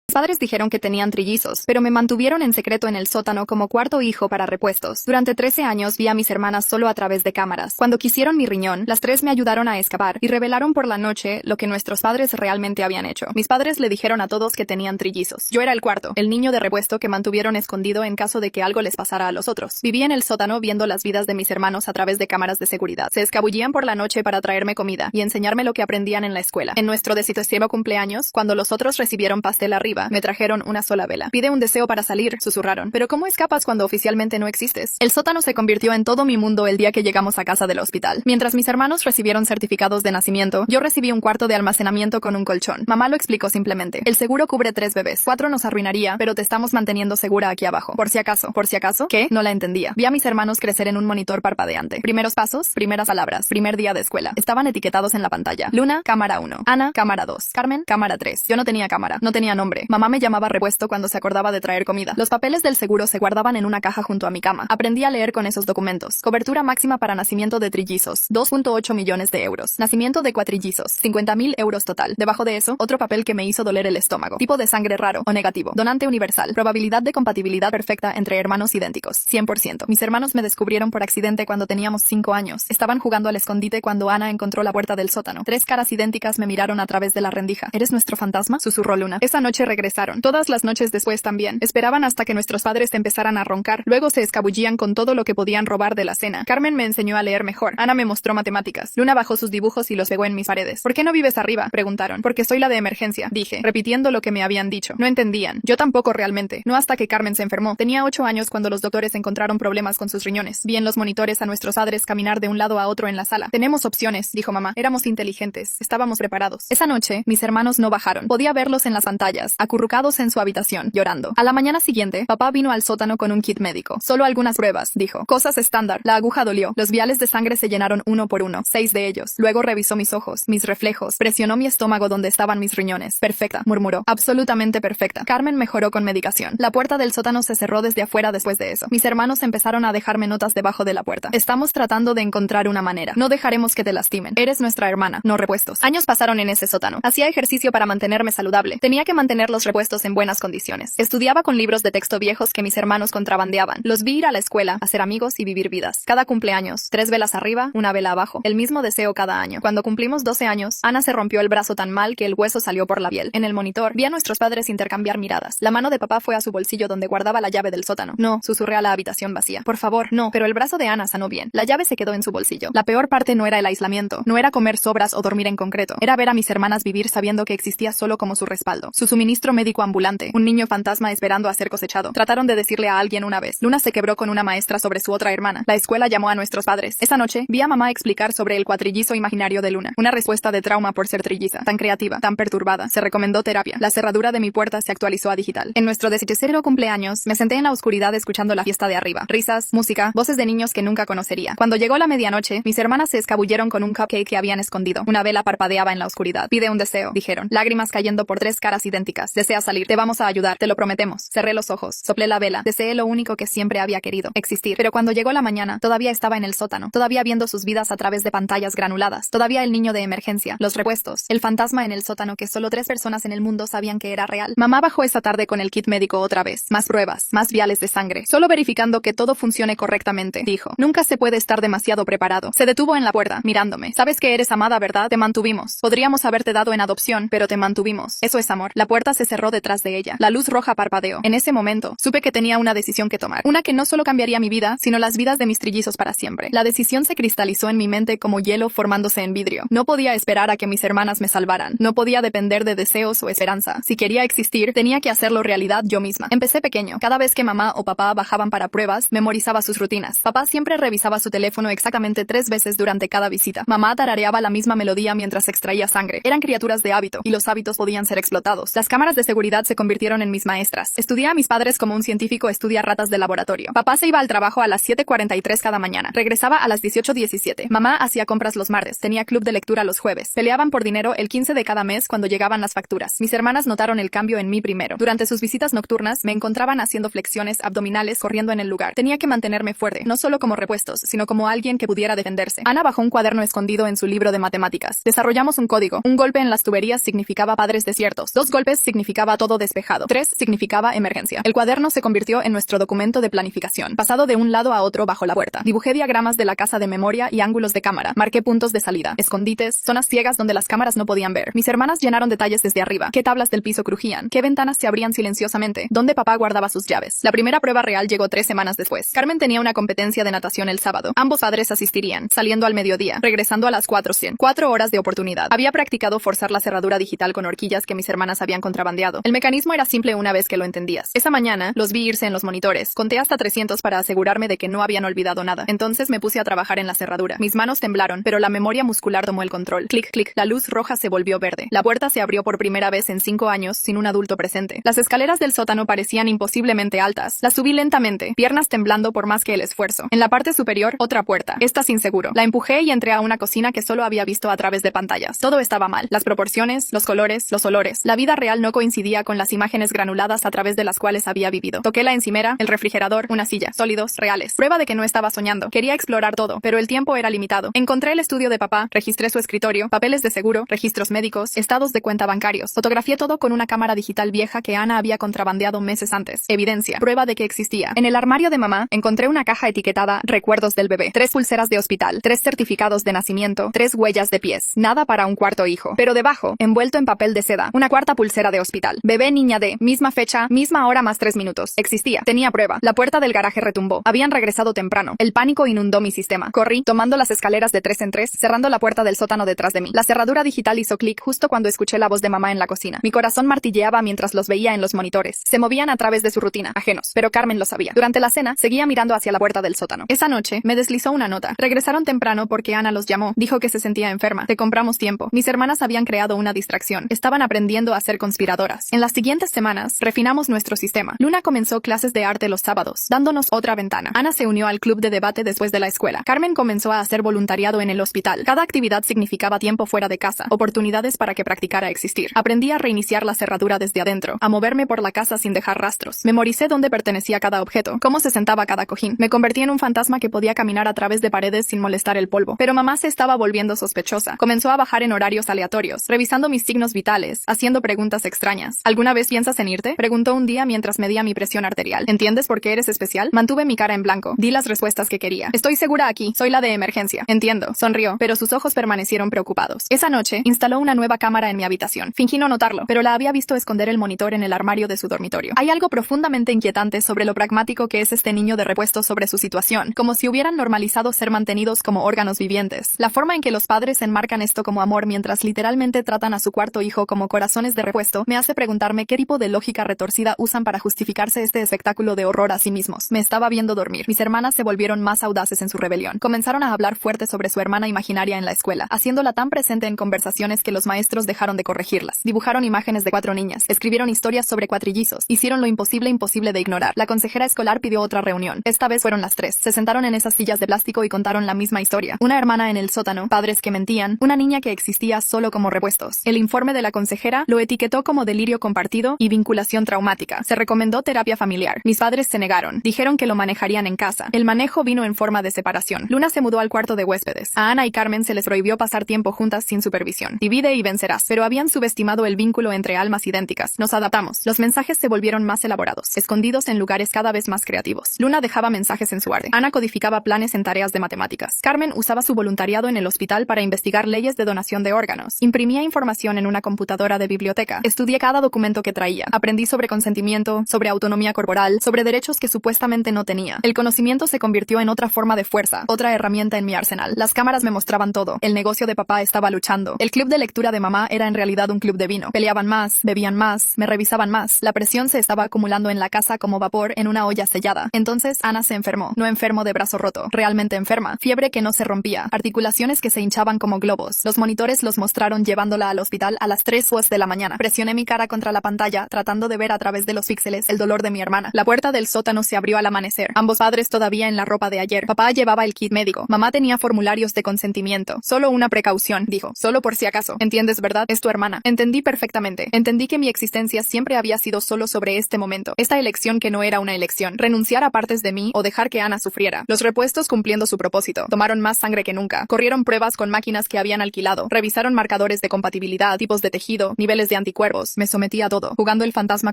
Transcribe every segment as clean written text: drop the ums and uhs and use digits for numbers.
Mis padres dijeron que tenían trillizos, pero me mantuvieron en secreto en el sótano como cuarto hijo para repuestos. Durante 13 años vi a mis hermanas solo a través de cámaras. Cuando quisieron mi riñón, las tres me ayudaron a escapar y revelaron por la noche lo que nuestros padres realmente habían hecho. Mis padres le dijeron a todos que tenían trillizos. Yo era el cuarto, el niño de repuesto que mantuvieron escondido en caso de que algo les pasara a los otros. Viví en el sótano viendo las vidas de mis hermanos a través de cámaras de seguridad. Se escabullían por la noche para traerme comida y enseñarme lo que aprendían en la escuela. En nuestro 17º cumpleaños, cuando los otros recibieron pastel arriba, me trajeron una sola vela. Pide un deseo para salir, susurraron. Pero ¿cómo escapas cuando oficialmente no existes? El sótano se convirtió en todo mi mundo el día que llegamos a casa del hospital. Mientras mis hermanos recibieron certificados de nacimiento, yo recibí un cuarto de almacenamiento con un colchón. Mamá lo explicó simplemente. El seguro cubre 3 bebés. 4 nos arruinaría, pero te estamos manteniendo segura aquí abajo. Por si acaso. ¿Por si acaso? ¿Qué? No la entendía. Vi a mis hermanos crecer en un monitor parpadeante. Primeros pasos, primeras palabras, primer día de escuela. Estaban etiquetados en la pantalla. Luna, cámara 1. Ana, cámara 2. Carmen, cámara 3. Yo no tenía cámara. No tenía nombre. Mamá me llamaba repuesto cuando se acordaba de traer comida. Los papeles del seguro se guardaban en una caja junto a mi cama. Aprendí a leer con esos documentos. Cobertura máxima para nacimiento de trillizos, 2.8 millones de euros. Nacimiento de cuatrillizos, 50.000 euros total. Debajo de eso, otro papel que me hizo doler el estómago. Tipo de sangre raro o negativo. Donante universal. Probabilidad de compatibilidad perfecta entre hermanos idénticos, 100%. Mis hermanos me descubrieron por accidente cuando teníamos 5 años. Estaban jugando al escondite cuando Ana encontró la puerta del sótano. 3 caras idénticas me miraron a través de la rendija. ¿Eres nuestro fantasma?, susurró Luna. Esa noche regresaron. Todas las noches después también. Esperaban hasta que nuestros padres empezaran a roncar. Luego se escabullían con todo lo que podían robar de la cena. Carmen me enseñó a leer mejor. Ana me mostró matemáticas. Luna bajó sus dibujos y los pegó en mis paredes. ¿Por qué no vives arriba?, preguntaron. Porque soy la de emergencia, dije, repitiendo lo que me habían dicho. No entendían. Yo tampoco realmente. No hasta que Carmen se enfermó. Tenía 8 años cuando los doctores encontraron problemas con sus riñones. Vi en los monitores a nuestros padres caminar de un lado a otro en la sala. Tenemos opciones, dijo mamá. Éramos inteligentes. Estábamos preparados. Esa noche, mis hermanos no bajaron. Podía verlos en las pantallas, acurrucados en su habitación, llorando. A la mañana siguiente, papá vino al sótano con un kit médico. Solo algunas pruebas, dijo. Cosas estándar. La aguja dolió. Los viales de sangre se llenaron uno por uno. 6 de ellos. Luego revisó mis ojos, mis reflejos. Presionó mi estómago donde estaban mis riñones. Perfecta, murmuró. Absolutamente perfecta. Carmen mejoró con medicación. La puerta del sótano se cerró desde afuera después de eso. Mis hermanos empezaron a dejarme notas debajo de la puerta. Estamos tratando de encontrar una manera. No dejaremos que te lastimen. Eres nuestra hermana, no repuestos. Años pasaron en ese sótano. Hacía ejercicio para mantenerme saludable. Tenía que mantener los repuestos en buenas condiciones. Estudiaba con libros de texto viejos que mis hermanos contrabandeaban. Los vi ir a la escuela, hacer amigos y vivir vidas. Cada cumpleaños, 3 velas arriba, una vela abajo. El mismo deseo cada año. Cuando cumplimos 12 años, Ana se rompió el brazo tan mal que el hueso salió por la piel. En el monitor, vi a nuestros padres intercambiar miradas. La mano de papá fue a su bolsillo donde guardaba la llave del sótano. No, susurré a la habitación vacía. Por favor, no. Pero el brazo de Ana sanó bien. La llave se quedó en su bolsillo. La peor parte no era el aislamiento. No era comer sobras o dormir en concreto. Era ver a mis hermanas vivir sabiendo que existía solo como su respaldo. Su suministro médico ambulante. Un niño fantasma esperando a ser cosechado. Trataron de decirle a alguien una vez. Luna se quebró con una maestra sobre su otra hermana. La escuela llamó a nuestros padres. Esa noche, vi a mamá explicar sobre el cuatrillizo imaginario de Luna. Una respuesta de trauma por ser trilliza. Tan creativa, tan perturbada. Se recomendó terapia. La cerradura de mi puerta se actualizó a digital. En nuestro 17º cumpleaños, me senté en la oscuridad escuchando la fiesta de arriba. Risas, música, voces de niños que nunca conocería. Cuando llegó la medianoche, mis hermanas se escabulleron con un cupcake que habían escondido. Una vela parpadeaba en la oscuridad. Pide un deseo, dijeron. Lágrimas cayendo por 3 caras idénticas. Desea salir. Te vamos a ayudar. Te lo prometemos. Cerré los ojos. Soplé la vela. Deseé lo único que siempre había querido. Existir. Pero cuando llegó la mañana, todavía estaba en el sótano. Todavía viendo sus vidas a través de pantallas granuladas. Todavía el niño de emergencia. Los repuestos. El fantasma en el sótano que solo 3 personas en el mundo sabían que era real. Mamá bajó esa tarde con el kit médico otra vez. Más pruebas. Más viales de sangre. Solo verificando que todo funcione correctamente. Dijo. Nunca se puede estar demasiado preparado. Se detuvo en la puerta, mirándome. Sabes que eres amada, ¿verdad? Te mantuvimos. Podríamos haberte dado en adopción, pero te mantuvimos. Eso es amor. La puerta se cerró detrás de ella. La luz roja parpadeó. En ese momento, supe que tenía una decisión que tomar. Una que no solo cambiaría mi vida, sino las vidas de mis trillizos para siempre. La decisión se cristalizó en mi mente como hielo formándose en vidrio. No podía esperar a que mis hermanas me salvaran. No podía depender de deseos o esperanza. Si quería existir, tenía que hacerlo realidad yo misma. Empecé pequeño. Cada vez que mamá o papá bajaban para pruebas, memorizaba sus rutinas. Papá siempre revisaba su teléfono exactamente 3 veces durante cada visita. Mamá tarareaba la misma melodía mientras extraía sangre. Eran criaturas de hábito, y los hábitos podían ser explotados. Las cámaras de seguridad se convirtieron en mis maestras. Estudié a mis padres como un científico estudia ratas de laboratorio. Papá se iba al trabajo a las 7:43 cada mañana. Regresaba a las 18:17. Mamá hacía compras los martes. Tenía club de lectura los jueves. Peleaban por dinero el 15 de cada mes cuando llegaban las facturas. Mis hermanas notaron el cambio en mí primero. Durante sus visitas nocturnas, me encontraban haciendo flexiones abdominales corriendo en el lugar. Tenía que mantenerme fuerte, no solo como repuestos, sino como alguien que pudiera defenderse. Ana bajó un cuaderno escondido en su libro de matemáticas. Desarrollamos un código. Un golpe en las tuberías significaba padres desiertos. 2 golpes significaban significaba todo despejado. 3 significaba emergencia. El cuaderno se convirtió en nuestro documento de planificación, pasado de un lado a otro bajo la puerta. Dibujé diagramas de la casa de memoria y ángulos de cámara. Marqué puntos de salida, escondites, zonas ciegas donde las cámaras no podían ver. Mis hermanas llenaron detalles desde arriba. ¿Qué tablas del piso crujían? ¿Qué ventanas se abrían silenciosamente? ¿Dónde papá guardaba sus llaves? La primera prueba real llegó 3 semanas después. Carmen tenía una competencia de natación el sábado. Ambos padres asistirían, saliendo al mediodía, regresando a las 4:00. 4 horas de oportunidad. Había practicado forzar la cerradura digital con horquillas que mis hermanas habían contrabandeado. El mecanismo era simple una vez que lo entendías. Esa mañana, los vi irse en los monitores. Conté hasta 300 para asegurarme de que no habían olvidado nada. Entonces me puse a trabajar en la cerradura. Mis manos temblaron, pero la memoria muscular tomó el control. Clic, clic. La luz roja se volvió verde. La puerta se abrió por primera vez en 5 años sin un adulto presente. Las escaleras del sótano parecían imposiblemente altas. Las subí lentamente, piernas temblando por más que el esfuerzo. En la parte superior, otra puerta. Esta sin seguro. La empujé y entré a una cocina que solo había visto a través de pantallas. Todo estaba mal. Las proporciones, los colores, los olores. La vida real no coincidía con las imágenes granuladas a través de las cuales había vivido. Toqué la encimera, el refrigerador, una silla. Sólidos, reales. Prueba de que no estaba soñando. Quería explorar todo, pero el tiempo era limitado. Encontré el estudio de papá, registré su escritorio, papeles de seguro, registros médicos, estados de cuenta bancarios. Fotografié todo con una cámara digital vieja que Ana había contrabandeado meses antes. Evidencia, prueba de que existía. En el armario de mamá, encontré una caja etiquetada Recuerdos del bebé. 3 pulseras de hospital, 3 certificados de nacimiento, 3 huellas de pies. Nada para un cuarto hijo. Pero debajo, envuelto en papel de seda, una cuarta pulsera de hospital. Bebé niña de, misma fecha, misma hora más 3 minutos. Existía. Tenía prueba. La puerta del garaje retumbó. Habían regresado temprano. El pánico inundó mi sistema. Corrí, tomando las escaleras de 3 en 3, cerrando la puerta del sótano detrás de mí. La cerradura digital hizo clic justo cuando escuché la voz de mamá en la cocina. Mi corazón martilleaba mientras los veía en los monitores. Se movían a través de su rutina, ajenos, pero Carmen lo sabía. Durante la cena, seguía mirando hacia la puerta del sótano. Esa noche, me deslizó una nota. Regresaron temprano porque Ana los llamó. Dijo que se sentía enferma. Te compramos tiempo. Mis hermanas habían creado una distracción. Estaban aprendiendo a ser conspiradoras. En las siguientes semanas, refinamos nuestro sistema. Luna comenzó clases de arte los sábados, dándonos otra ventana. Ana se unió al club de debate después de la escuela. Carmen comenzó a hacer voluntariado en el hospital. Cada actividad significaba tiempo fuera de casa, oportunidades para que practicara existir. Aprendí a reiniciar la cerradura desde adentro, a moverme por la casa sin dejar rastros. Memoricé dónde pertenecía cada objeto, cómo se sentaba cada cojín. Me convertí en un fantasma que podía caminar a través de paredes sin molestar el polvo. Pero mamá se estaba volviendo sospechosa. Comenzó a bajar en horarios aleatorios, revisando mis signos vitales, haciendo preguntas extrañas. ¿Alguna vez piensas en irte?, preguntó un día mientras medía mi presión arterial. ¿Entiendes por qué eres especial? Mantuve mi cara en blanco. Di las respuestas que quería. Estoy segura aquí. Soy la de emergencia. Entiendo. Sonrió, pero sus ojos permanecieron preocupados. Esa noche, instaló una nueva cámara en mi habitación. Fingí no notarlo, pero la había visto esconder el monitor en el armario de su dormitorio. Hay algo profundamente inquietante sobre lo pragmático que es este niño de repuesto sobre su situación, como si hubieran normalizado ser mantenidos como órganos vivientes. La forma en que los padres enmarcan esto como amor mientras literalmente tratan a su cuarto hijo como corazones de repuesto me hace preguntarme qué tipo de lógica retorcida usan para justificarse este espectáculo de horror a sí mismos. Me estaba viendo dormir. Mis hermanas se volvieron más audaces en su rebelión. Comenzaron a hablar fuerte sobre su hermana imaginaria en la escuela, haciéndola tan presente en conversaciones que los maestros dejaron de corregirlas. Dibujaron imágenes de 4 niñas, escribieron historias sobre cuatrillizos, hicieron lo imposible de ignorar. La consejera escolar pidió otra reunión. Esta vez fueron las 3. Se sentaron en esas sillas de plástico y contaron la misma historia. Una hermana en el sótano, padres que mentían, una niña que existía solo como repuestos. El informe de la consejera lo etiquetó como delirio compartido y vinculación traumática. Se recomendó terapia familiar. Mis padres se negaron. Dijeron que lo manejarían en casa. El manejo vino en forma de separación. Luna se mudó al cuarto de huéspedes. A Ana y Carmen se les prohibió pasar tiempo juntas sin supervisión. Divide y vencerás. Pero habían subestimado el vínculo entre almas idénticas. Nos adaptamos. Los mensajes se volvieron más elaborados, escondidos en lugares cada vez más creativos. Luna dejaba mensajes en su arte. Ana codificaba planes en tareas de matemáticas. Carmen usaba su voluntariado en el hospital para investigar leyes de donación de órganos. Imprimía información en una computadora de biblioteca. Estudié cada documento que traía. Aprendí sobre consentimiento, sobre autonomía corporal, sobre derechos que supuestamente no tenía. El conocimiento se convirtió en otra forma de fuerza, otra herramienta en mi arsenal. Las cámaras me mostraban todo. El negocio de papá estaba luchando. El club de lectura de mamá era en realidad un club de vino. Peleaban más, bebían más, me revisaban más. La presión se estaba acumulando en la casa como vapor en una olla sellada. Entonces Ana se enfermó. No enfermo de brazo roto, realmente enferma. Fiebre que no se rompía, articulaciones que se hinchaban como globos. Los monitores los mostraron llevándola al hospital a las 3 de la mañana. Presioné mi cara contra la pantalla, tratando de ver a través de los píxeles el dolor de mi hermana. La puerta del sótano se abrió al amanecer. Ambos padres todavía en la ropa de ayer. Papá llevaba el kit médico. Mamá tenía formularios de consentimiento. Solo una precaución, dijo. Solo por si acaso. ¿Entiendes, verdad? Es tu hermana. Entendí perfectamente. Entendí que mi existencia siempre había sido solo sobre este momento. Esta elección que no era una elección. Renunciar a partes de mí o dejar que Ana sufriera. Los repuestos cumpliendo su propósito. Tomaron más sangre que nunca. Corrieron pruebas con máquinas que habían alquilado. Revisaron marcadores de compatibilidad, tipos de tejido, niveles de anticuerpos. ojos, me sometí a todo, jugando el fantasma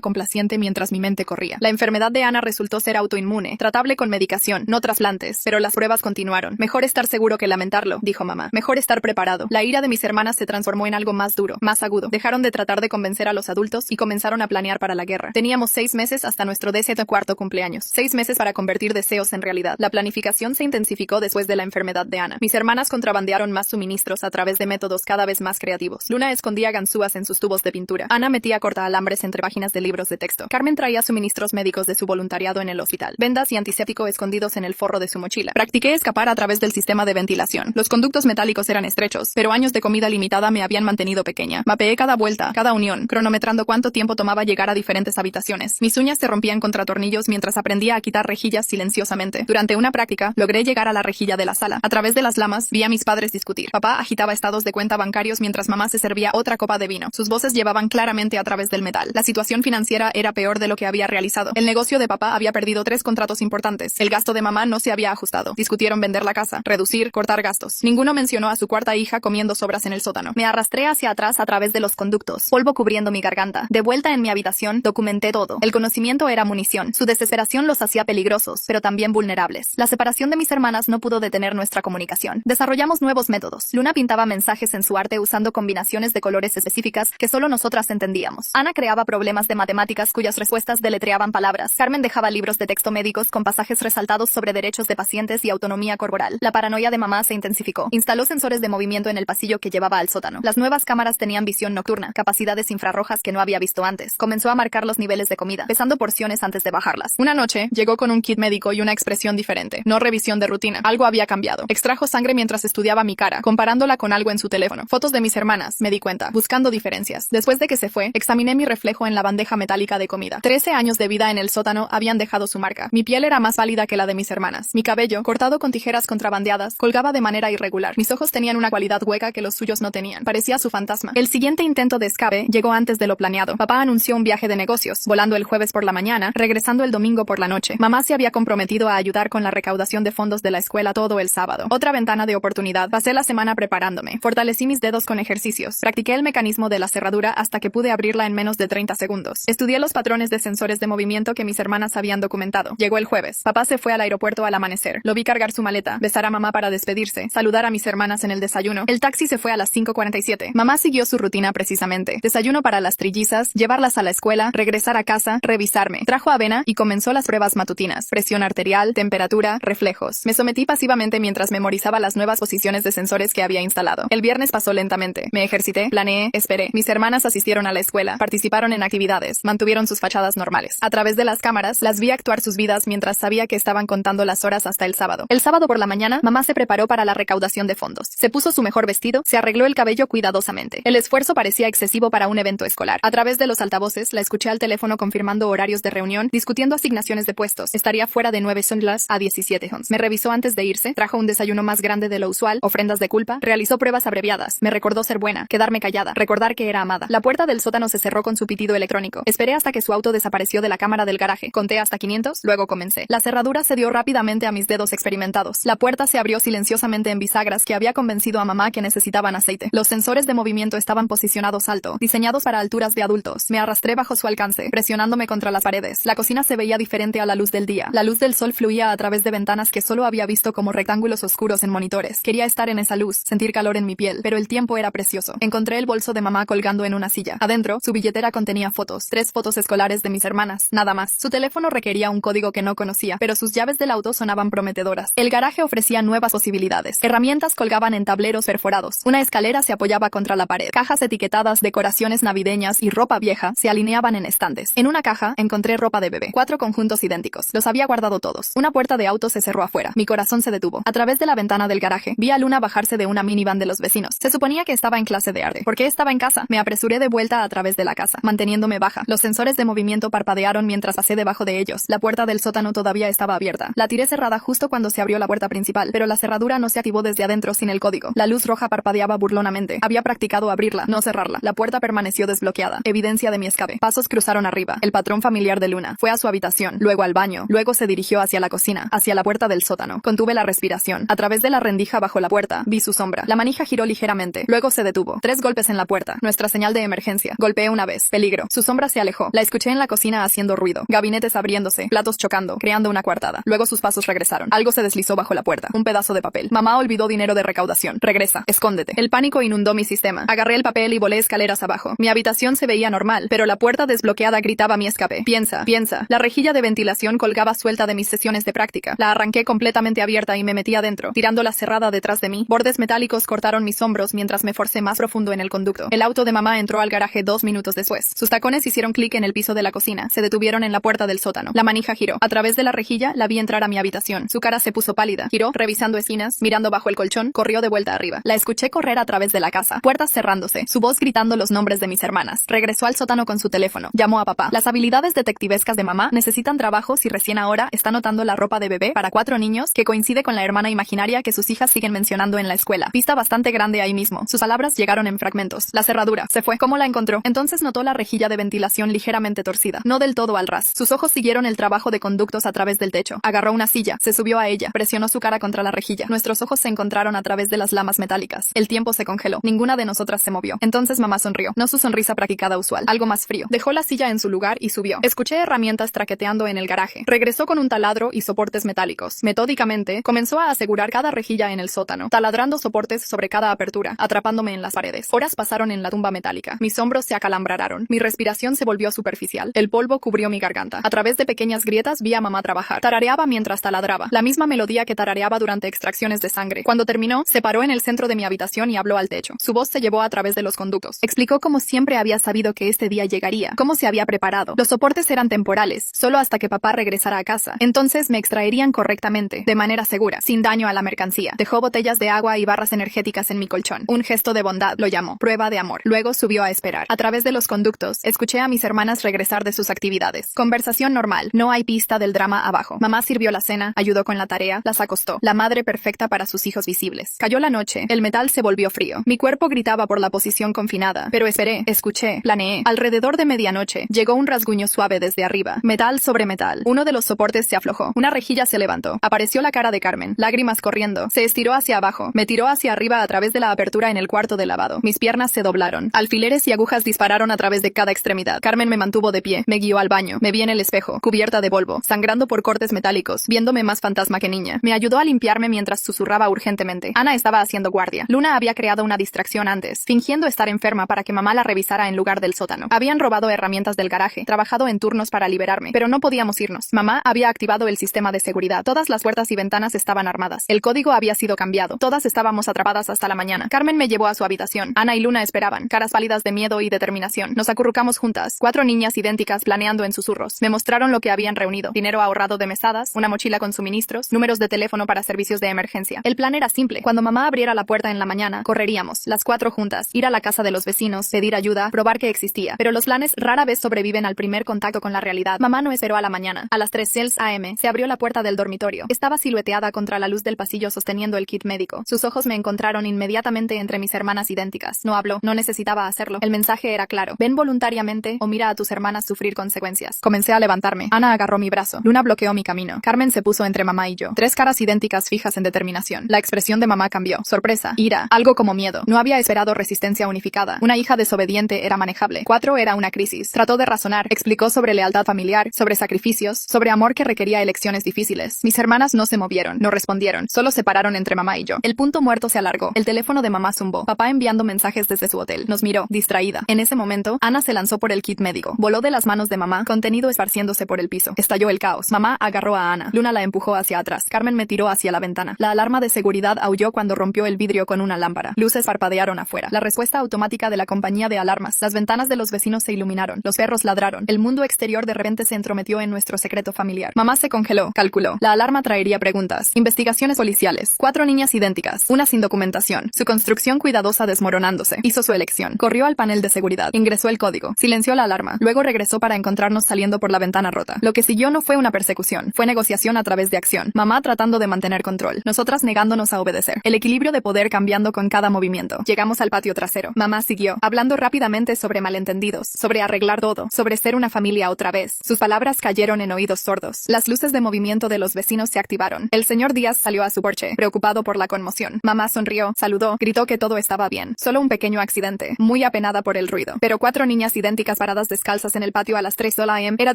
complaciente mientras mi mente corría. La enfermedad de Ana resultó ser autoinmune, tratable con medicación, no trasplantes, pero las pruebas continuaron. Mejor estar seguro que lamentarlo, dijo mamá. Mejor estar preparado. La ira de mis hermanas se transformó en algo más duro, más agudo. Dejaron de tratar de convencer a los adultos y comenzaron a planear para la guerra. Teníamos 6 meses hasta nuestro 14º cumpleaños. 6 meses para convertir deseos en realidad. La planificación se intensificó después de la enfermedad de Ana. Mis hermanas contrabandearon más suministros a través de métodos cada vez más creativos. Luna escondía ganzúas en sus tubos de pintura. Ana metía cortaalambres entre páginas de libros de texto. Carmen traía suministros médicos de su voluntariado en el hospital. Vendas y antiséptico escondidos en el forro de su mochila. Practiqué escapar a través del sistema de ventilación. Los conductos metálicos eran estrechos, pero años de comida limitada me habían mantenido pequeña. Mapeé cada vuelta, cada unión, cronometrando cuánto tiempo tomaba llegar a diferentes habitaciones. Mis uñas se rompían contra tornillos mientras aprendía a quitar rejillas silenciosamente. Durante una práctica, logré llegar a la rejilla de la sala. A través de las lamas, vi a mis padres discutir. Papá agitaba estados de cuenta bancarios mientras mamá se servía otra copa de vino. Sus voces llevaban claramente a través del metal. La situación financiera era peor de lo que había realizado. El negocio de papá había perdido 3 contratos importantes. El gasto de mamá no se había ajustado. Discutieron vender la casa, reducir, cortar gastos. Ninguno mencionó a su cuarta hija comiendo sobras en el sótano. Me arrastré hacia atrás a través de los conductos, polvo cubriendo mi garganta. De vuelta en mi habitación, documenté todo. El conocimiento era munición. Su desesperación los hacía peligrosos, pero también vulnerables. La separación de mis hermanas no pudo detener nuestra comunicación. Desarrollamos nuevos métodos. Luna pintaba mensajes en su arte usando combinaciones de colores específicas que solo nosotras entendíamos. Ana creaba problemas de matemáticas cuyas respuestas deletreaban palabras. Carmen dejaba libros de texto médicos con pasajes resaltados sobre derechos de pacientes y autonomía corporal. La paranoia de mamá se intensificó. Instaló sensores de movimiento en el pasillo que llevaba al sótano. Las nuevas cámaras tenían visión nocturna, capacidades infrarrojas que no había visto antes. Comenzó a marcar los niveles de comida, pesando porciones antes de bajarlas. Una noche, llegó con un kit médico y una expresión diferente. No revisión de rutina. Algo había cambiado. Extrajo sangre mientras estudiaba mi cara, comparándola con algo en su teléfono. Fotos de mis hermanas, me di cuenta, buscando diferencias. Después de que se fue, examiné mi reflejo en la bandeja metálica de comida. 13 años de vida en el sótano habían dejado su marca. Mi piel era más pálida que la de mis hermanas. Mi cabello, cortado con tijeras contrabandeadas, colgaba de manera irregular. Mis ojos tenían una cualidad hueca que los suyos no tenían. Parecía su fantasma. El siguiente intento de escape llegó antes de lo planeado. Papá anunció un viaje de negocios, volando el jueves por la mañana, regresando el domingo por la noche. Mamá se había comprometido a ayudar con la recaudación de fondos de la escuela todo el sábado. Otra ventana de oportunidad. Pasé la semana preparándome. Fortalecí mis dedos con ejercicios. Practiqué el mecanismo de la cerradura hasta que pude abrirla en menos de 30 segundos. Estudié los patrones de sensores de movimiento que mis hermanas habían documentado. Llegó el jueves. Papá se fue al aeropuerto al amanecer. Lo vi cargar su maleta, besar a mamá para despedirse, saludar a mis hermanas en el desayuno. El taxi se fue a las 5:47. Mamá siguió su rutina precisamente. Desayuno para las trillizas, llevarlas a la escuela, regresar a casa, revisarme. Trajo avena y comenzó las pruebas matutinas. Presión arterial, temperatura, reflejos. Me sometí pasivamente mientras memorizaba las nuevas posiciones de sensores que había instalado. El viernes pasó lentamente. Me ejercité, planeé, esperé. Mis hermanas asistieron a la escuela, participaron en actividades, mantuvieron sus fachadas normales. A través de las cámaras, las vi actuar sus vidas mientras sabía que estaban contando las horas hasta el sábado. El sábado por la mañana, mamá se preparó para la recaudación de fondos. Se puso su mejor vestido, se arregló el cabello cuidadosamente. El esfuerzo parecía excesivo para un evento escolar. A través de los altavoces, la escuché al teléfono confirmando horarios de reunión, discutiendo asignaciones de puestos. Estaría fuera de 9 sondas a 17 hons. Me revisó antes de irse, trajo un desayuno más grande de lo usual, ofrendas de culpa, realizó pruebas abreviadas. Me recordó ser buena, quedarme callada, recordar que era amada. La puerta del sótano se cerró con su pitido electrónico. Esperé hasta que su auto desapareció de la cámara del garaje. Conté hasta 500, luego comencé. La cerradura se dio rápidamente a mis dedos experimentados. La puerta se abrió silenciosamente en bisagras que había convencido a mamá que necesitaban aceite. Los sensores de movimiento estaban posicionados alto, diseñados para alturas de adultos. Me arrastré bajo su alcance, presionándome contra las paredes. La cocina se veía diferente a la luz del día. La luz del sol fluía a través de ventanas que solo había visto como rectángulos oscuros en monitores. Quería estar en esa luz, sentir calor en mi piel, pero el tiempo era precioso. Encontré el bolso de mamá colgando en una silla. Adentro, su billetera contenía fotos, 3 fotos escolares de mis hermanas, nada más. Su teléfono requería un código que no conocía, pero sus llaves del auto sonaban prometedoras. El garaje ofrecía nuevas posibilidades. Herramientas colgaban en tableros perforados. Una escalera se apoyaba contra la pared. Cajas etiquetadas, decoraciones navideñas y ropa vieja se alineaban en estantes. En una caja encontré ropa de bebé. 4 conjuntos idénticos. Los había guardado todos. Una puerta de auto se cerró afuera. Mi corazón se detuvo. A través de la ventana del garaje, vi a Luna bajarse de una minivan de los vecinos. Se suponía que estaba en clase de arte. ¿Por qué estaba en casa? Me apresuré de vuelta a través de la casa, manteniéndome baja. Los sensores de movimiento parpadearon mientras pasé debajo de ellos. La puerta del sótano todavía estaba abierta. La tiré cerrada justo cuando se abrió la puerta principal, pero la cerradura no se activó desde adentro sin el código. La luz roja parpadeaba burlonamente. Había practicado abrirla, no cerrarla. La puerta permaneció desbloqueada. Evidencia de mi escape. Pasos cruzaron arriba. El patrón familiar de Luna. Fue a su habitación, luego al baño, luego se dirigió hacia la cocina, hacia la puerta del sótano. Contuve la respiración. A través de la rendija bajo la puerta, vi su sombra. La manija giró ligeramente, luego se detuvo. 3 golpes en la puerta. Nuestra señal de emergencia distancia. Golpeé una vez. Peligro. Su sombra se alejó. La escuché en la cocina haciendo ruido. Gabinetes abriéndose. Platos chocando, creando una coartada. Luego sus pasos regresaron. Algo se deslizó bajo la puerta. Un pedazo de papel. Mamá olvidó dinero de recaudación. Regresa. Escóndete. El pánico inundó mi sistema. Agarré el papel y volé escaleras abajo. Mi habitación se veía normal, pero la puerta desbloqueada gritaba mi escape. Piensa. La rejilla de ventilación colgaba suelta de mis sesiones de práctica. La arranqué completamente abierta y me metí adentro, tirándola cerrada detrás de mí. Bordes metálicos cortaron mis hombros mientras me forcé más profundo en el conducto. El auto de mamá entró al garaje 2 minutos después. Sus tacones hicieron clic en el piso de la cocina. Se detuvieron en la puerta del sótano. La manija giró. A través de la rejilla la vi entrar a mi habitación. Su cara se puso pálida. Giró, revisando esquinas, mirando bajo el colchón, corrió de vuelta arriba. La escuché correr a través de la casa. Puertas cerrándose. Su voz gritando los nombres de mis hermanas. Regresó al sótano con su teléfono. Llamó a papá. Las habilidades detectivescas de mamá necesitan trabajo si recién ahora está notando la ropa de bebé para 4 niños que coincide con la hermana imaginaria que sus hijas siguen mencionando en la escuela. Pista bastante grande ahí mismo. Sus palabras llegaron en fragmentos. La cerradura. Se fue. ¿Cómo la encontró? Entonces notó la rejilla de ventilación ligeramente torcida. No del todo al ras. Sus ojos siguieron el trabajo de conductos a través del techo. Agarró una silla. Se subió a ella. Presionó su cara contra la rejilla. Nuestros ojos se encontraron a través de las lamas metálicas. El tiempo se congeló. Ninguna de nosotras se movió. Entonces mamá sonrió. No su sonrisa practicada usual. Algo más frío. Dejó la silla en su lugar y subió. Escuché herramientas traqueteando en el garaje. Regresó con un taladro y soportes metálicos. Metódicamente, comenzó a asegurar cada rejilla en el sótano, taladrando soportes sobre cada apertura, atrapándome en las paredes. Horas pasaron en la tumba metálica. Mis hombros se acalambraron. Mi respiración se volvió superficial. El polvo cubrió mi garganta. A través de pequeñas grietas vi a mamá trabajar. Tarareaba mientras taladraba. La misma melodía que tarareaba durante extracciones de sangre. Cuando terminó, se paró en el centro de mi habitación y habló al techo. Su voz se llevó a través de los conductos. Explicó cómo siempre había sabido que este día llegaría, cómo se había preparado. Los soportes eran temporales, solo hasta que papá regresara a casa. Entonces me extraerían correctamente, de manera segura, sin daño a la mercancía. Dejó botellas de agua y barras energéticas en mi colchón. Un gesto de bondad, lo llamó. Prueba de amor. Luego subió a esperar. A través de los conductos, escuché a mis hermanas regresar de sus actividades. Conversación normal. No hay pista del drama abajo. Mamá sirvió la cena, ayudó con la tarea, las acostó. La madre perfecta para sus hijos visibles. Cayó la noche. El metal se volvió frío. Mi cuerpo gritaba por la posición confinada. Pero esperé, escuché, planeé. Alrededor de medianoche, llegó un rasguño suave desde arriba. Metal sobre metal. Uno de los soportes se aflojó. Una rejilla se levantó. Apareció la cara de Carmen. Lágrimas corriendo. Se estiró hacia abajo. Me tiró hacia arriba a través de la apertura en el cuarto de lavado. Mis piernas se doblaron. Alfileres y agujas dispararon a través de cada extremidad. Carmen me mantuvo de pie. Me guió al baño. Me vi en el espejo, cubierta de polvo, sangrando por cortes metálicos, viéndome más fantasma que niña. Me ayudó a limpiarme mientras susurraba urgentemente. Ana estaba haciendo guardia. Luna había creado una distracción antes, fingiendo estar enferma para que mamá la revisara en lugar del sótano. Habían robado herramientas del garaje, trabajado en turnos para liberarme, pero no podíamos irnos. Mamá había activado el sistema de seguridad. Todas las puertas y ventanas estaban armadas. El código había sido cambiado. Todas estábamos atrapadas hasta la mañana. Carmen me llevó a su habitación. Ana y Luna esperaban, caras pálidas de miedo y determinación. Nos acurrucamos juntas, 4 niñas idénticas planeando en susurros. Me mostraron lo que habían reunido. Dinero ahorrado de mesadas, una mochila con suministros, números de teléfono para servicios de emergencia. El plan era simple. Cuando mamá abriera la puerta en la mañana, correríamos, las 4 juntas, ir a la casa de los vecinos, pedir ayuda, probar que existía. Pero los planes rara vez sobreviven al primer contacto con la realidad. Mamá no esperó a la mañana. A las 3 a.m. se abrió la puerta del dormitorio. Estaba silueteada contra la luz del pasillo sosteniendo el kit médico. Sus ojos me encontraron inmediatamente entre mis hermanas idénticas. No habló, no necesitaba hacerlo. El mensaje era claro. Ven voluntariamente o mira a tus hermanas sufrir consecuencias. Comencé a levantarme. Ana agarró mi brazo. Luna bloqueó mi camino. Carmen se puso entre mamá y yo. 3 caras idénticas fijas en determinación. La expresión de mamá cambió. Sorpresa, ira, algo como miedo. No había esperado resistencia unificada. Una hija desobediente era manejable. 4 era una crisis. Trató de razonar. Explicó sobre lealtad familiar, sobre sacrificios, sobre amor que requería elecciones difíciles. Mis hermanas no se movieron, no respondieron. Solo se pararon entre mamá y yo. El punto muerto se alargó. El teléfono de mamá zumbó. Papá enviando mensajes desde su hotel. Nos miró, distraída. En ese momento, Ana se lanzó por el kit médico. Voló de las manos de mamá, contenido esparciéndose por el piso. Estalló el caos. Mamá agarró a Ana. Luna la empujó hacia atrás. Carmen me tiró hacia la ventana. La alarma de seguridad aulló cuando rompió el vidrio con una lámpara. Luces parpadearon afuera. La respuesta automática de la compañía de alarmas. Las ventanas de los vecinos se iluminaron. Los perros ladraron. El mundo exterior de repente se entrometió en nuestro secreto familiar. Mamá se congeló. Calculó. La alarma traería preguntas. Investigaciones policiales. 4 niñas idénticas. Una sin documentación. Su construcción cuidadosa desmoronándose. Hizo su elección. Corrió al panel de seguridad. Ingresó el código. Silenció la alarma. Luego regresó para encontrarnos saliendo por la ventana rota. Lo que siguió no fue una persecución. Fue negociación a través de acción. Mamá tratando de mantener control. Nosotras negándonos a obedecer. El equilibrio de poder cambiando con cada movimiento. Llegamos al patio trasero. Mamá siguió, hablando rápidamente sobre malentendidos, sobre arreglar todo, sobre ser una familia otra vez. Sus palabras cayeron en oídos sordos. Las luces de movimiento de los vecinos se activaron. El señor Díaz salió a su porche, preocupado por la conmoción. Mamá sonrió, saludó, gritó que todo estaba bien. Solo un pequeño accidente. Muy apenada por por el ruido. Pero 4 niñas idénticas paradas descalzas en el patio a las 3 a.m. era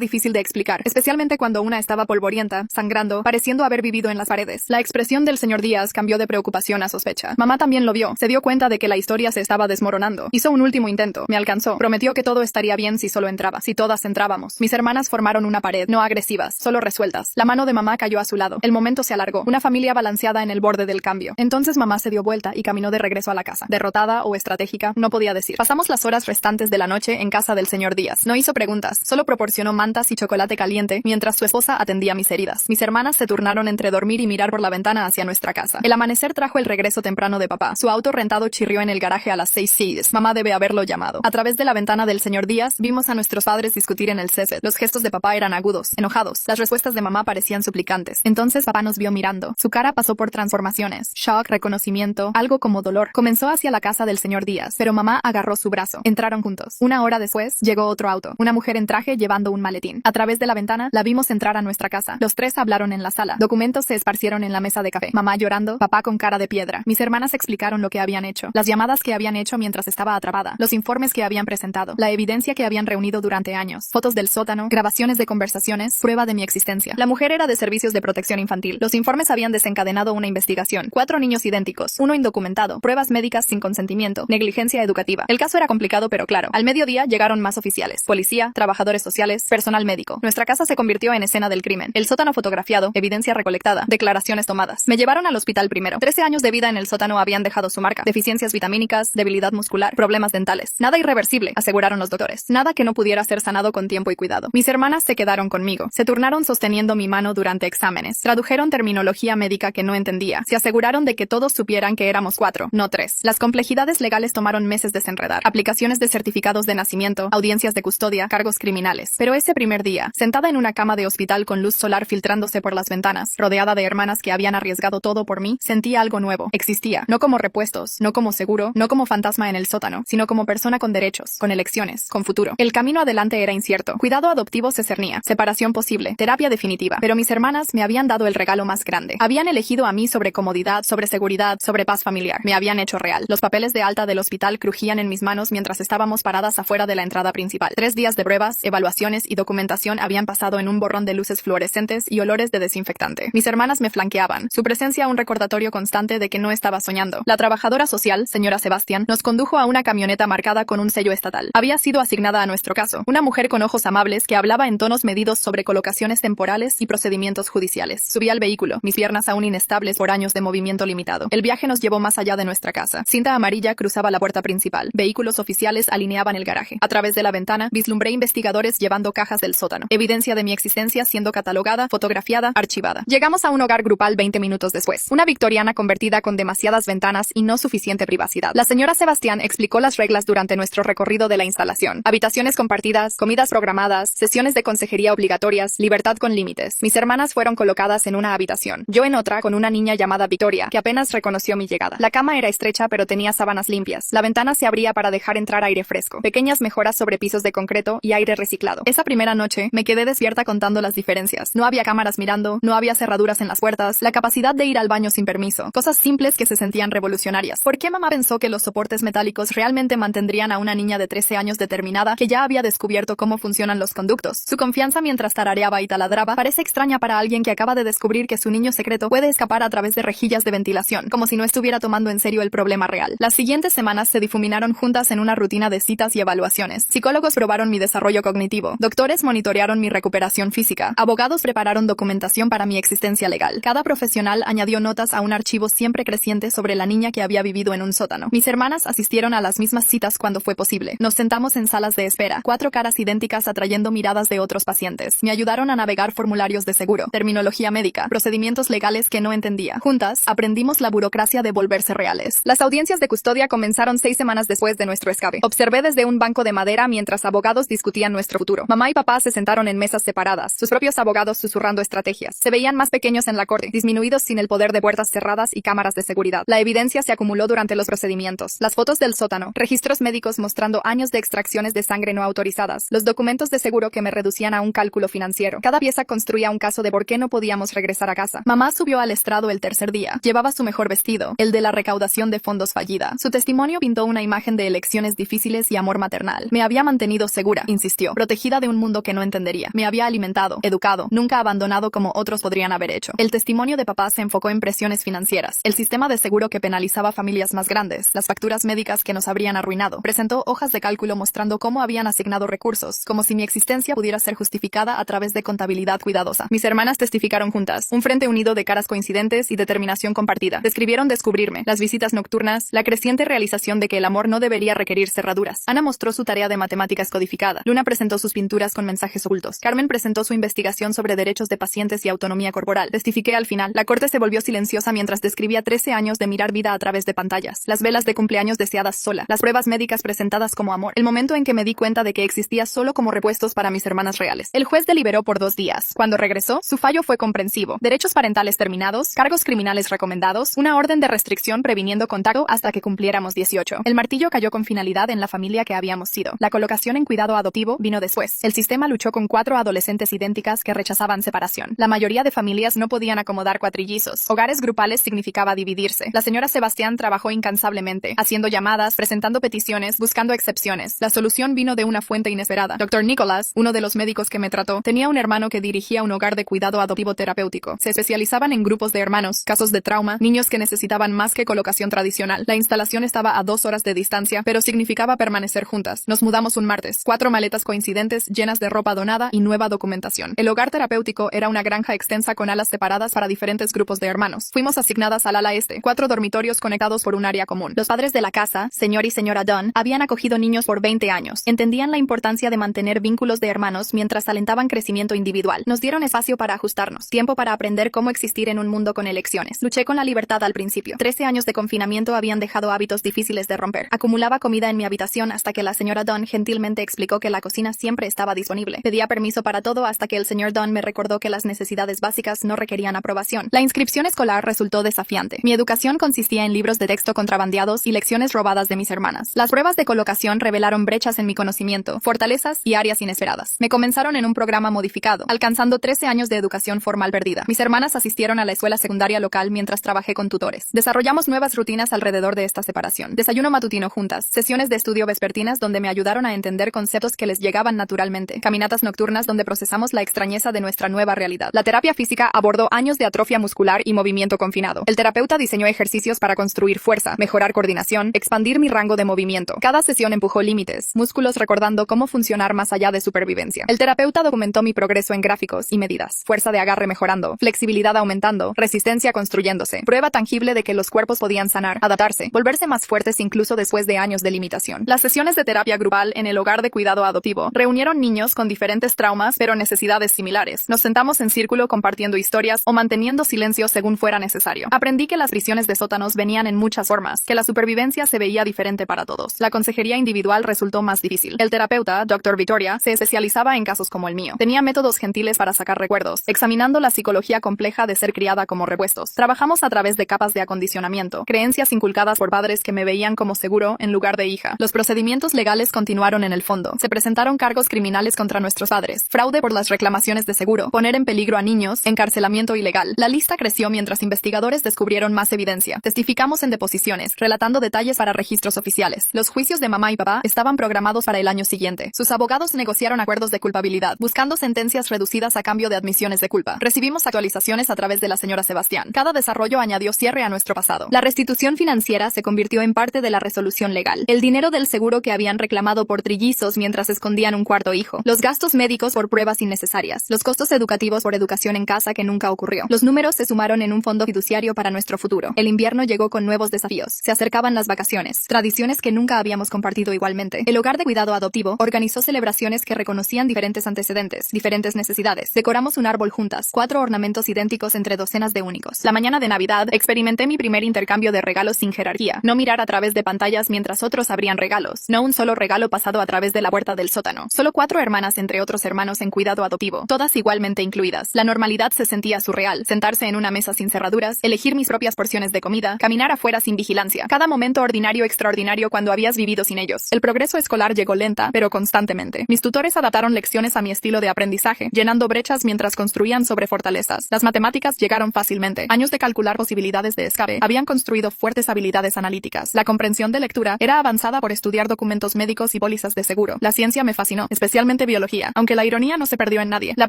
difícil de explicar, especialmente cuando una estaba polvorienta, sangrando, pareciendo haber vivido en las paredes. La expresión del señor Díaz cambió de preocupación a sospecha. Mamá también lo vio. Se dio cuenta de que la historia se estaba desmoronando. Hizo un último intento. Me alcanzó. Prometió que todo estaría bien si solo entraba. Si todas entrábamos. Mis hermanas formaron una pared, no agresivas, solo resueltas. La mano de mamá cayó a su lado. El momento se alargó. Una familia balanceada en el borde del cambio. Entonces mamá se dio vuelta y caminó de regreso a la casa. Derrotada o estratégica, no podía decir. Pasamos las horas restantes de la noche en casa del señor Díaz. No hizo preguntas, solo proporcionó mantas y chocolate caliente mientras su esposa atendía mis heridas. Mis hermanas se turnaron entre dormir y mirar por la ventana hacia nuestra casa. El amanecer trajo el regreso temprano de papá. Su auto rentado chirrió en el garaje a las 6:06. Mamá debe haberlo llamado. A través de la ventana del señor Díaz vimos a nuestros padres discutir en el césped. Los gestos de papá eran agudos, enojados. Las respuestas de mamá parecían suplicantes. Entonces papá nos vio mirando. Su cara pasó por transformaciones. Shock, reconocimiento, algo como dolor. Comenzó hacia la casa del señor Díaz, pero mamá agarró su brazo. Entraron juntos. Una hora después, llegó otro auto. Una mujer en traje llevando un maletín. A través de la ventana, la vimos entrar a nuestra casa. Los tres hablaron en la sala. Documentos se esparcieron en la mesa de café. Mamá llorando, papá con cara de piedra. Mis hermanas explicaron lo que habían hecho. Las llamadas que habían hecho mientras estaba atrapada. Los informes que habían presentado. La evidencia que habían reunido durante años. Fotos del sótano, grabaciones de conversaciones, prueba de mi existencia. La mujer era de servicios de protección infantil. Los informes habían desencadenado una investigación. 4 niños idénticos. Uno indocumentado. Pruebas médicas sin consentimiento. Negligencia educativa. El caso era complicado pero claro. Al mediodía llegaron más oficiales. Policía, trabajadores sociales, personal médico. Nuestra casa se convirtió en escena del crimen. El sótano fotografiado, evidencia recolectada, declaraciones tomadas. Me llevaron al hospital primero. 13 años de vida en el sótano habían dejado su marca. Deficiencias vitamínicas, debilidad muscular, problemas dentales. Nada irreversible, aseguraron los doctores. Nada que no pudiera ser sanado con tiempo y cuidado. Mis hermanas se quedaron conmigo. Se turnaron sosteniendo mi mano durante exámenes. Tradujeron terminología médica que no entendía. Se aseguraron de que todos supieran que éramos 4, no 3. Las complejidades legales tomaron meses desenredar. Aplicaciones de certificados de nacimiento, audiencias de custodia, cargos criminales. Pero ese primer día, sentada en una cama de hospital con luz solar filtrándose por las ventanas, rodeada de hermanas que habían arriesgado todo por mí, sentí algo nuevo. Existía, no como repuestos, no como seguro, no como fantasma en el sótano, sino como persona con derechos, con elecciones, con futuro. El camino adelante era incierto. Cuidado adoptivo se cernía, separación posible, terapia definitiva. Pero mis hermanas me habían dado el regalo más grande. Habían elegido a mí sobre comodidad, sobre seguridad, sobre paz familiar. Me habían hecho real. Los papeles de alta del hospital crujían en mis manos mientras estábamos paradas afuera de la entrada principal. 3 días de pruebas, evaluaciones y documentación habían pasado en un borrón de luces fluorescentes y olores de desinfectante. Mis hermanas me flanqueaban. Su presencia un recordatorio constante de que no estaba soñando. La trabajadora social, señora Sebastián, nos condujo a una camioneta marcada con un sello estatal. Había sido asignada a nuestro caso. Una mujer con ojos amables que hablaba en tonos medidos sobre colocaciones temporales y procedimientos judiciales. Subí al vehículo, mis piernas aún inestables por años de movimiento limitado. El viaje nos llevó más allá de nuestra casa. Cinta amarilla cruzaba la puerta principal. Vehículos oficiales alineaban el garaje. A través de la ventana, vislumbré investigadores llevando cajas del sótano. Evidencia de mi existencia siendo catalogada, fotografiada, archivada. Llegamos a un hogar grupal 20 minutos después. Una victoriana convertida con demasiadas ventanas y no suficiente privacidad. La señora Sebastián explicó las reglas durante nuestro recorrido de la instalación. Habitaciones compartidas, comidas programadas, sesiones de consejería obligatorias, libertad con límites. Mis hermanas fueron colocadas en una habitación. Yo en otra con una niña llamada Victoria, que apenas reconoció mi llegada. La cama era estrecha pero tenía sábanas limpias. La ventana se abría para dejar entrar aire fresco. Pequeñas mejoras sobre pisos de concreto y aire reciclado. Esa primera noche me quedé despierta contando las diferencias. No había cámaras mirando, no había cerraduras en las puertas, la capacidad de ir al baño sin permiso. Cosas simples que se sentían revolucionarias. ¿Por qué mamá pensó que los soportes metálicos realmente mantendrían a una niña de 13 años determinada que ya había descubierto cómo funcionan los conductos? Su confianza mientras tarareaba y taladraba parece extraña para alguien que acaba de descubrir que su niño secreto puede escapar a través de rejillas de ventilación, como si no estuviera tomando en serio el problema real. Las siguientes semanas se difuminaron juntas en una rutina de citas y evaluaciones. Psicólogos probaron mi desarrollo cognitivo. Doctores monitorearon mi recuperación física. Abogados prepararon documentación para mi existencia legal. Cada profesional añadió notas a un archivo siempre creciente sobre la niña que había vivido en un sótano. Mis hermanas asistieron a las mismas citas cuando fue posible. Nos sentamos en salas de espera, 4 caras idénticas atrayendo miradas de otros pacientes. Me ayudaron a navegar formularios de seguro, terminología médica, procedimientos legales que no entendía. Juntas, aprendimos la burocracia de volverse reales. Las audiencias de custodia comenzaron 6 semanas después de nuestro escape. Observé desde un banco de madera mientras abogados discutían nuestro futuro. Mamá y papá se sentaron en mesas separadas, sus propios abogados susurrando estrategias. Se veían más pequeños en la corte, disminuidos sin el poder de puertas cerradas y cámaras de seguridad. La evidencia se acumuló durante los procedimientos. Las fotos del sótano, registros médicos mostrando años de extracciones de sangre no autorizadas, los documentos de seguro que me reducían a un cálculo financiero. Cada pieza construía un caso de por qué no podíamos regresar a casa. Mamá subió al estrado el tercer día. Llevaba su mejor vestido, el de la recaudación de fondos fallida. Su testimonio pintó una imagen de elección decisiones difíciles y amor maternal. Me había mantenido segura, insistió, protegida de un mundo que no entendería. Me había alimentado, educado, nunca abandonado como otros podrían haber hecho. El testimonio de papá se enfocó en presiones financieras, el sistema de seguro que penalizaba familias más grandes, las facturas médicas que nos habrían arruinado. Presentó hojas de cálculo mostrando cómo habían asignado recursos, como si mi existencia pudiera ser justificada a través de contabilidad cuidadosa. Mis hermanas testificaron juntas, un frente unido de caras coincidentes y determinación compartida. Describieron descubrirme, las visitas nocturnas, la creciente realización de que el amor no debería requerir cerraduras. Ana mostró su tarea de matemáticas codificada. Luna presentó sus pinturas con mensajes ocultos. Carmen presentó su investigación sobre derechos de pacientes y autonomía corporal. Testifiqué al final. La corte se volvió silenciosa mientras describía 13 años de mirar vida a través de pantallas. Las velas de cumpleaños deseadas sola. Las pruebas médicas presentadas como amor. El momento en que me di cuenta de que existía solo como repuestos para mis hermanas reales. El juez deliberó por 2 días. Cuando regresó, su fallo fue comprensivo. Derechos parentales terminados, cargos criminales recomendados, una orden de restricción previniendo contacto hasta que cumpliéramos 18. El martillo cayó con finalidad en la familia que habíamos sido. La colocación en cuidado adoptivo vino después. El sistema luchó con 4 adolescentes idénticas que rechazaban separación. La mayoría de familias no podían acomodar cuatrillizos. Hogares grupales significaba dividirse. La señora Sebastián trabajó incansablemente, haciendo llamadas, presentando peticiones, buscando excepciones. La solución vino de una fuente inesperada. Dr. Nicholas, uno de los médicos que me trató, tenía un hermano que dirigía un hogar de cuidado adoptivo terapéutico. Se especializaban en grupos de hermanos, casos de trauma, niños que necesitaban más que colocación tradicional. La instalación estaba a 2 horas de distancia, pero significaba permanecer juntas. Nos mudamos un martes. 4 maletas coincidentes llenas de ropa donada y nueva documentación. El hogar terapéutico era una granja extensa con alas separadas para diferentes grupos de hermanos. Fuimos asignadas al ala este, 4 dormitorios conectados por un área común. Los padres de la casa, señor y señora Dunn, habían acogido niños por 20 años. Entendían la importancia de mantener vínculos de hermanos mientras alentaban crecimiento individual. Nos dieron espacio para ajustarnos, tiempo para aprender cómo existir en un mundo con elecciones. Luché con la libertad al principio. 13 años de confinamiento habían dejado hábitos difíciles de romper. Acumulaba comida en mi habitación hasta que la señora Dunn gentilmente explicó que la cocina siempre estaba disponible. Pedía permiso para todo hasta que el señor Dunn me recordó que las necesidades básicas no requerían aprobación. La inscripción escolar resultó desafiante. Mi educación consistía en libros de texto contrabandeados y lecciones robadas de mis hermanas. Las pruebas de colocación revelaron brechas en mi conocimiento, fortalezas y áreas inesperadas. Me comenzaron en un programa modificado, alcanzando 13 años de educación formal perdida. Mis hermanas asistieron a la escuela secundaria local mientras trabajé con tutores. Desarrollamos nuevas rutinas alrededor de esta separación. Desayuno matutino juntas, sesiones de estudio vespertinas donde me ayudaron a entender conceptos que les llegaban naturalmente, caminatas nocturnas donde procesamos la extrañeza de nuestra nueva realidad. La terapia física abordó años de atrofia muscular y movimiento confinado. El terapeuta diseñó ejercicios para construir fuerza, mejorar coordinación, expandir mi rango de movimiento. Cada sesión empujó límites, músculos recordando cómo funcionar más allá de supervivencia. El terapeuta documentó mi progreso en gráficos y medidas. Fuerza de agarre mejorando, flexibilidad aumentando, resistencia construyéndose. Prueba tangible de que los cuerpos podían sanar, adaptarse, volverse más fuertes incluso después de años de limitación. Las sesiones de terapia grupal en el hogar de cuidado adoptivo reunieron niños con diferentes traumas pero necesidades similares. Nos sentamos en círculo compartiendo historias o manteniendo silencio según fuera necesario. Aprendí que las prisiones de sótanos venían en muchas formas, que la supervivencia se veía diferente para todos. La consejería individual resultó más difícil. El terapeuta, Dr. Victoria, se especializaba en casos como el mío. Tenía métodos gentiles para sacar recuerdos, examinando la psicología compleja de ser criada como repuestos. Trabajamos a través de capas de acondicionamiento, creencias inculcadas por padres que me veían como seguro en lugar de hija. Los procedimientos legales continuaron en el fondo. Se presentaron cargos criminales contra nuestros padres, fraude por las reclamaciones de seguro, poner en peligro a niños, encarcelamiento ilegal. La lista creció mientras investigadores descubrieron más evidencia. Testificamos en deposiciones, relatando detalles para registros oficiales. Los juicios de mamá y papá estaban programados para el año siguiente. Sus abogados negociaron acuerdos de culpabilidad, buscando sentencias reducidas a cambio de admisiones de culpa. Recibimos actualizaciones a través de la señora Sebastián. Cada desarrollo añadió cierre a nuestro pasado. La restitución financiera se convirtió en parte de la resolución legal. El dinero del seguro que habían reclamado por trillizos mientras escondían un cuarto hijo. Los gastos médicos por pruebas innecesarias. Los costos educativos por educación en casa que nunca ocurrió. Los números se sumaron en un fondo fiduciario para nuestro futuro. El invierno llegó con nuevos desafíos. Se acercaban las vacaciones. Tradiciones que nunca habíamos compartido igualmente. El hogar de cuidado adoptivo organizó celebraciones que reconocían diferentes antecedentes, diferentes necesidades. Decoramos un árbol juntas, 4 ornamentos idénticos entre docenas de únicos. La mañana de Navidad, experimenté mi primer intercambio de regalos sin jerarquía. No mirar a través de pantallas mientras otros abrían regalos. No un solo regalo pasado a través de la puerta del sótano. Solo 4 hermanas entre otros hermanos en cuidado adoptivo, todas igualmente incluidas. La normalidad se sentía surreal. Sentarse en una mesa sin cerraduras, elegir mis propias porciones de comida, caminar afuera sin vigilancia. Cada momento ordinario extraordinario cuando habías vivido sin ellos. El progreso escolar llegó lenta, pero constantemente. Mis tutores adaptaron lecciones a mi estilo de aprendizaje, llenando brechas mientras construían sobre fortalezas. Las matemáticas llegaron fácilmente. Años de calcular posibilidades de escape habían construido fuertes habilidades analíticas. La comprensión de lectura era avanzada por estudiar documentos médicos y pólizas de seguro. La ciencia me fascinó, especialmente biología, aunque la ironía no se perdió en nadie. La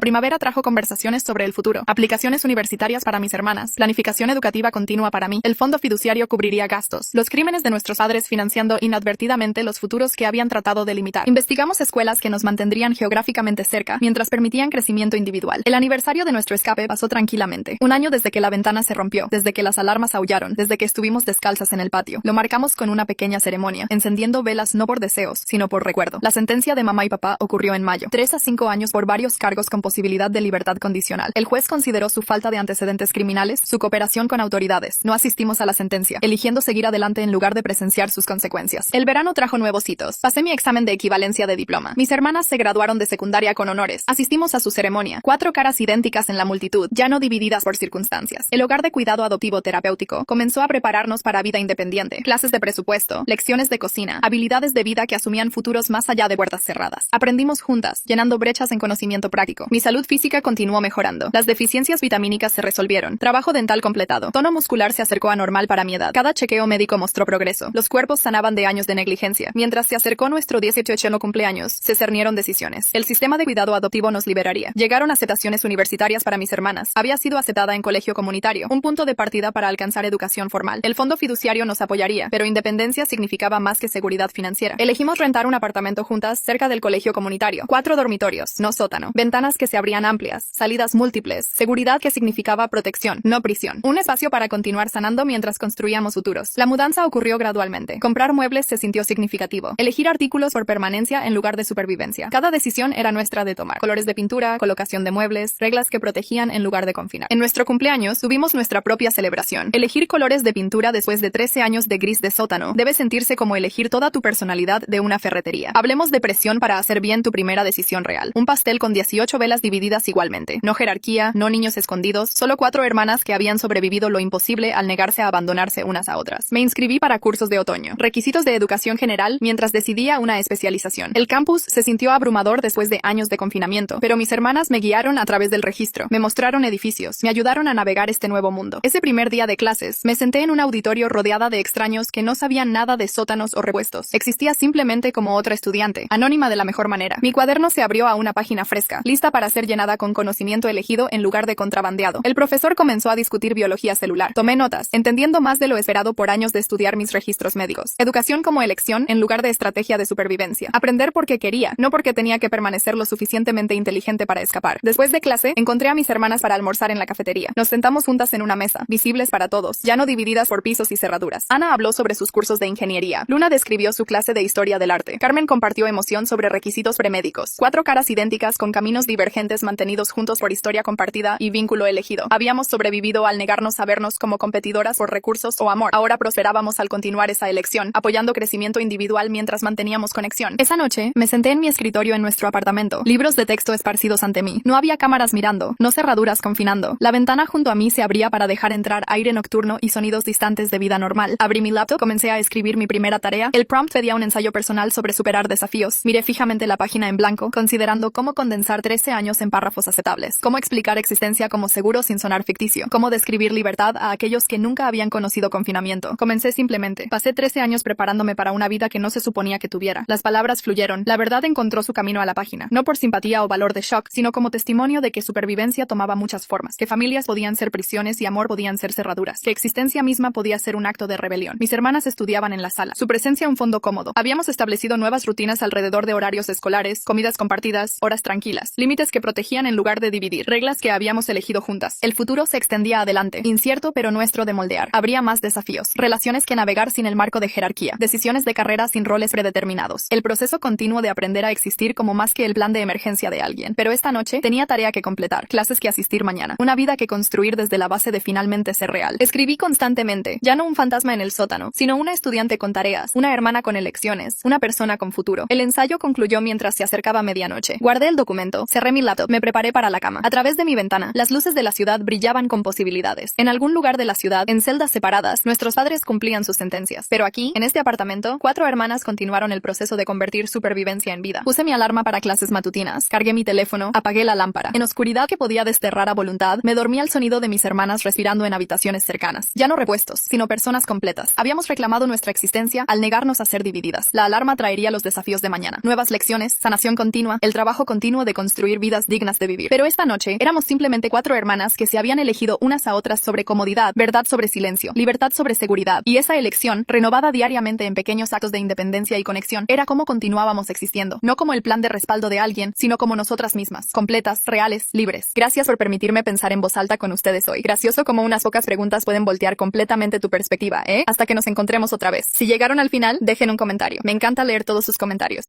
primavera trajo conversaciones sobre el futuro, aplicaciones universitarias para mis hermanas, planificación educativa continua para mí. El fondo fiduciario cubriría gastos, los crímenes de nuestros padres financiando inadvertidamente los futuros que habían tratado de limitar. Investigamos escuelas que nos mantendrían geográficamente cerca, mientras permitían crecimiento individual. El aniversario de nuestro escape pasó tranquilamente. Un año desde que la ventana se rompió, desde que las alarmas aullaron, desde que estuvimos descalzas en el patio. Lo marcamos con una pequeña ceremonia, encendiendo velas no por deseos, sino por recuerdo. La sentencia de mamá y papá ocurrió en mayo. 3 a 5 años por varios cargos con posibilidad de libertad condicional. El juez consideró su falta de antecedentes criminales, su cooperación con autoridades. No asistimos a la sentencia, eligiendo seguir adelante en lugar de presenciar sus consecuencias. El verano trajo nuevos hitos. Pasé mi examen de equivalencia de diploma. Mis hermanas se graduaron de secundaria con honores. Asistimos a su ceremonia. 4 caras idénticas en la multitud, ya no divididas por circunstancias. El hogar de cuidado adoptivo terapéutico comenzó a prepararnos para vida independiente. Clases de presupuesto, lecciones de cocina, habilidades de vida que asumían futuros más allá de puertas cerradas. Aprendimos juntas, llenando brechas en conocimiento práctico. Mi salud física continuó mejorando. Las deficiencias vitamínicas se resolvieron. Trabajo dental completado. Tono muscular se acercó a normal para mi edad. Cada chequeo médico mostró progreso. Los cuerpos sanaban de años de negligencia. Mientras se acercó nuestro 18º cumpleaños, se cernieron decisiones. El sistema de cuidado adoptivo nos liberaría. Llegaron aceptaciones universitarias para mis hermanas. Había sido aceptada en colegio comunitario, un punto de partida para alcanzar educación formal. El fondo fiduciario nos apoyaría, pero independencia significaba más que seguridad financiera. Elegimos rentar un apartamento juntas cerca del colegio comunitario. 4 dormitorios, no sótano. Ventanas que se abrían amplias, salidas múltiples. Seguridad que significaba protección, no prisión. Un espacio para continuar sanando mientras construíamos futuros. La mudanza ocurrió gradualmente. Comprar muebles se sintió significativo. Elegir artículos por permanencia en lugar de supervivencia. Cada decisión era nuestra de tomar. Colores de pintura, colocación de muebles, reglas que protegían en lugar de confinar. En nuestro cumpleaños tuvimos nuestra propia celebración. Elegir colores de pintura después de 13 años de gris de sótano debe sentirse como elegir toda tu personalidad de una ferretería. Hablemos de presión para hacer bien tu primera decisión real. Un pastel con 18 velas divididas igualmente. No jerarquía, no niños escondidos, solo 4 hermanas que habían sobrevivido lo imposible al negarse a abandonarse unas a otras. Me inscribí para cursos de otoño. Requisitos de educación general mientras decidía una especialización. El campus se sintió abrumador después de años de confinamiento, pero mis hermanas me guiaron a través del registro. Me mostraron edificios, me ayudaron a navegar este nuevo mundo. Ese primer día de clases, me senté en un auditorio rodeada de extraños que no sabían nada de sótanos o repuestos. Existía simplemente como otra estudiante, anónima de la mejor manera. Mi cuaderno se abrió a una página fresca, lista para ser llenada con conocimiento elegido en lugar de contrabandeado. El profesor comenzó a discutir biología celular. Tomé notas, entendiendo más de lo esperado por años de estudiar mis registros médicos. Educación como elección en lugar de estrategia de supervivencia. Aprender porque quería, no porque tenía que permanecer lo suficientemente inteligente para escapar. Después de clase, encontré a mis hermanas para almorzar en la cafetería. Nos sentamos juntas en una mesa, visibles para todos, ya no divididas por pisos y cerraduras. Ana habló sobre sus cursos de ingeniería. Luna describió su clase de historia del arte. Carmen compartió emoción sobre requisitos premédicos. 4 caras idénticas con caminos divergentes mantenidos juntos por historia compartida y vínculo elegido. Habíamos sobrevivido al negarnos a vernos como competidoras por recursos o amor. Ahora prosperábamos al continuar esa elección, apoyando crecimiento individual mientras manteníamos conexión. Esa noche, me senté en mi escritorio en nuestro apartamento. Libros de texto esparcidos ante mí. No había cámaras mirando, no cerraduras confinando. La ventana junto a mí se abría para dejar entrar aire nocturno y sonidos distantes de vida normal. Abrí mi laptop, comencé a escribir mi primera tarea. El prompt pedía un ensayo personal sobre superar desafíos. Miré fijamente la página en blanco, considerando cómo condensar 13 años en párrafos aceptables. Cómo explicar existencia como seguro sin sonar ficticio. Cómo describir libertad a aquellos que nunca habían conocido confinamiento. Comencé simplemente. Pasé 13 años preparándome para una vida que no se suponía que tuviera. Las palabras fluyeron. La verdad encontró su camino a la página. No por simpatía o valor de shock, sino como testimonio de que supervivencia tomaba muchas formas. Que familias podían ser prisiones y amor podían ser cerraduras. Que existencia misma podía ser un acto de rebelión. Mis hermanas estudiaban en la sala. Su presencia un fondo cómodo. Habíamos establecido nuevas rutinas alrededor de horarios escolares, comidas compartidas, horas tranquilas, límites que protegían en lugar de dividir, reglas que habíamos elegido juntas. El futuro se extendía adelante, incierto pero nuestro de moldear. Habría más desafíos, relaciones que navegar sin el marco de jerarquía, decisiones de carrera sin roles predeterminados. El proceso continuo de aprender a existir como más que el plan de emergencia de alguien. Pero esta noche tenía tarea que completar, clases que asistir mañana, una vida que construir desde la base de finalmente ser real. Escribí constantemente, ya no un fantasma en el sótano, sino una estudiante con tareas, una hermana con elecciones, una persona con futuro. El ensayo concluyó mientras se acercaba medianoche. Guardé el documento, cerré mi laptop, me preparé para la cama. A través de mi ventana, las luces de la ciudad brillaban con posibilidades. En algún lugar de la ciudad, en celdas separadas, nuestros padres cumplían sus sentencias. Pero aquí, en este apartamento, 4 hermanas continuaron el proceso de convertir supervivencia en vida. Puse mi alarma para clases matutinas, cargué mi teléfono, apagué la lámpara. En oscuridad que podía desterrar a voluntad, me dormí al sonido de mis hermanas respirando en habitaciones cercanas. Ya no repuestos, sino personas completas. Habíamos reclamado nuestra existencia al negarnos a ser divididas. La alarma traería los desafíos de mañana. Nuevas lecciones, sanación continua, el trabajo continuo de construir vidas dignas de vivir. Pero esta noche, éramos simplemente 4 hermanas que se habían elegido unas a otras sobre comodidad, verdad sobre silencio, libertad sobre seguridad. Y esa elección, renovada diariamente en pequeños actos de independencia y conexión, era cómo continuábamos existiendo. No como el plan de respaldo de alguien, sino como nosotras mismas, completas, reales, libres. Gracias por permitirme pensar en voz alta con ustedes hoy. Gracioso como unas pocas preguntas pueden voltear completamente tu perspectiva, ¿eh? Hasta que nos encontremos otra vez. Si llegaron al final, dejen un comentario. Me encanta leer todos sus comentarios.